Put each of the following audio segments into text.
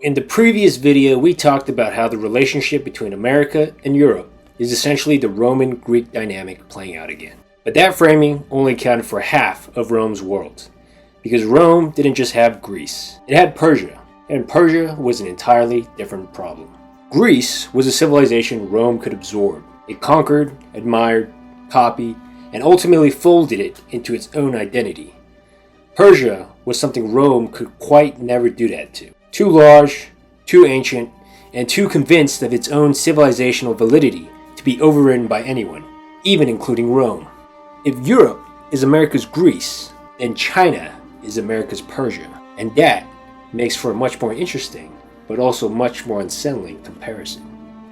In the previous video, we talked about how the relationship between America and Europe is essentially the Roman-Greek dynamic playing out again. But that framing only accounted for half of Rome's world, because Rome didn't just have Greece, it had Persia, and Persia was an entirely different problem. Greece was a civilization Rome could absorb. It conquered, admired, copied, and ultimately folded it into its own identity. Persia was something Rome could quite never do that to. Too large, too ancient, and too convinced of its own civilizational validity to be overridden by anyone, even including Rome. If Europe is America's Greece, then China is America's Persia, and that makes for a much more interesting, but also much more unsettling comparison.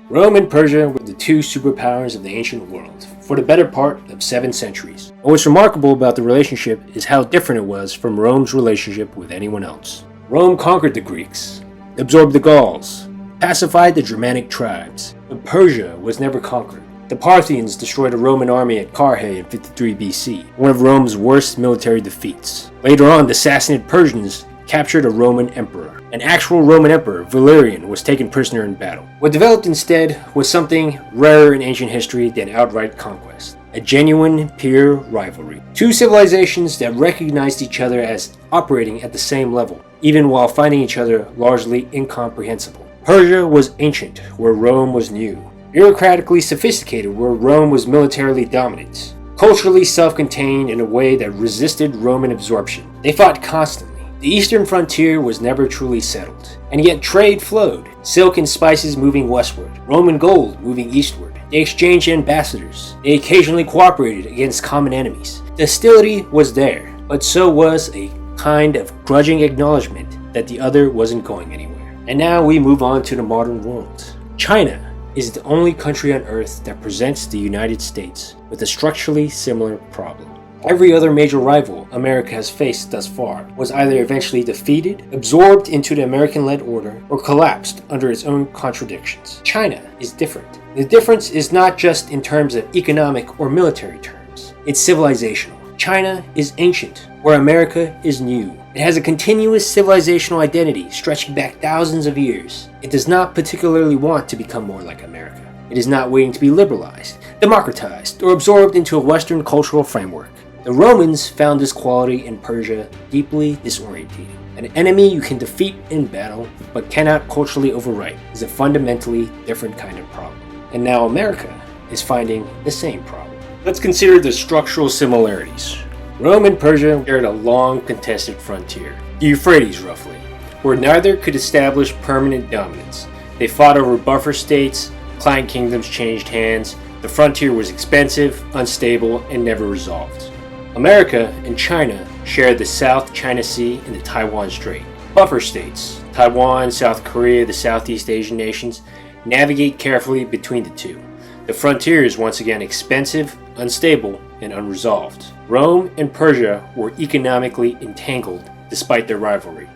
Rome and Persia were the two superpowers of the ancient world for the better part of 7 centuries. And what's remarkable about the relationship is how different it was from Rome's relationship with anyone else. Rome conquered the Greeks, absorbed the Gauls, pacified the Germanic tribes, but Persia was never conquered. The Parthians destroyed a Roman army at Carrhae in 53 BC, one of Rome's worst military defeats. Later on, the Sassanid Persians captured a Roman emperor. An actual Roman emperor, Valerian, was taken prisoner in battle. What developed instead was something rarer in ancient history than outright conquest. A genuine peer rivalry. Two civilizations that recognized each other as operating at the same level, even while finding each other largely incomprehensible. Persia was ancient, where Rome was new. Bureaucratically sophisticated, where Rome was militarily dominant. Culturally self-contained in a way that resisted Roman absorption. They fought constantly. The eastern frontier was never truly settled, and yet trade flowed, silk and spices moving westward, Roman gold moving eastward. They exchanged ambassadors. They occasionally cooperated against common enemies. The hostility was there, but so was a kind of grudging acknowledgement that the other wasn't going anywhere. And now we move on to the modern world. China is the only country on Earth that presents the United States with a structurally similar problem. Every other major rival America has faced thus far was either eventually defeated, absorbed into the American-led order, or collapsed under its own contradictions. China is different. The difference is not just in terms of economic or military terms. It's civilizational. China is ancient, where America is new. It has a continuous civilizational identity stretching back thousands of years. It does not particularly want to become more like America. It is not waiting to be liberalized, democratized, or absorbed into a Western cultural framework. The Romans found this quality in Persia deeply disorientating. An enemy you can defeat in battle, but cannot culturally overwrite, is a fundamentally different kind of problem. And now America is finding the same problem. Let's consider the structural similarities. Rome and Persia shared a long contested frontier, the Euphrates roughly, where neither could establish permanent dominance. They fought over buffer states, client kingdoms changed hands, the frontier was expensive, unstable, and never resolved. America and China shared the South China Sea and the Taiwan Strait. Buffer states, Taiwan, South Korea, the Southeast Asian nations, navigate carefully between the two. The frontier is once again expensive, unstable, and unresolved. Rome and Persia were economically entangled despite their rivalry.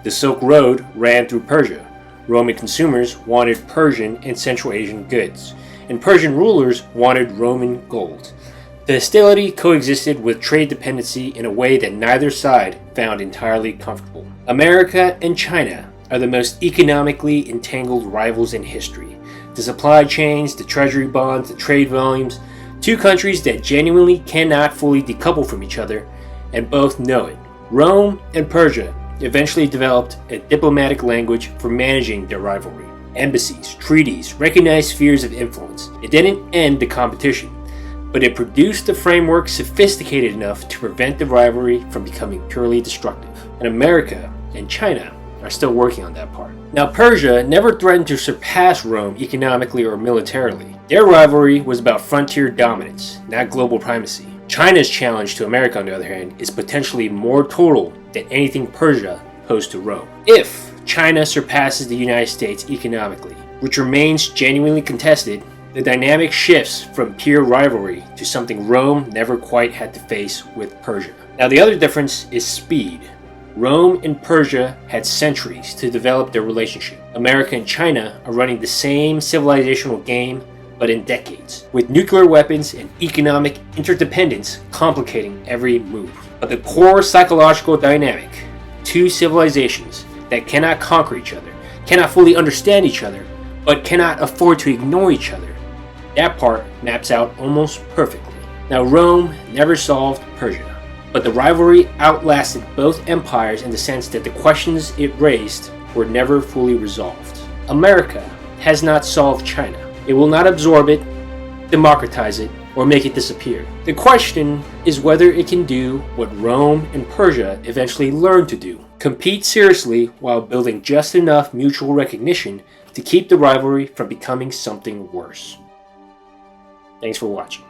The Silk Road ran through Persia. Roman consumers wanted Persian and Central Asian goods, and Persian rulers wanted Roman gold. The hostility coexisted with trade dependency in a way that neither side found entirely comfortable. America and China are the most economically entangled rivals in history. The supply chains, the treasury bonds, the trade volumes, two countries that genuinely cannot fully decouple from each other, and both know it. Rome and Persia eventually developed a diplomatic language for managing their rivalry. Embassies, treaties, recognized spheres of influence. It didn't end the competition, but it produced a framework sophisticated enough to prevent the rivalry from becoming purely destructive. And America and China are still working on that part. Now, Persia never threatened to surpass Rome economically or militarily. Their rivalry was about frontier dominance, not global primacy. China's challenge to America, on the other hand, is potentially more total than anything Persia posed to Rome. If China surpasses the United States economically, which remains genuinely contested, the dynamic shifts from pure rivalry to something Rome never quite had to face with Persia. Now, the other difference is speed. Rome and Persia had centuries to develop their relationship. America and China are running the same civilizational game, but in decades, with nuclear weapons and economic interdependence complicating every move. But the core psychological dynamic, two civilizations that cannot conquer each other, cannot fully understand each other, but cannot afford to ignore each other. That part maps out almost perfectly. Now, Rome never solved Persia, but the rivalry outlasted both empires in the sense that the questions it raised were never fully resolved. America has not solved China. It will not absorb it, democratize it, or make it disappear. The question is whether it can do what Rome and Persia eventually learned to do: compete seriously while building just enough mutual recognition to keep the rivalry from becoming something worse. Thanks for watching.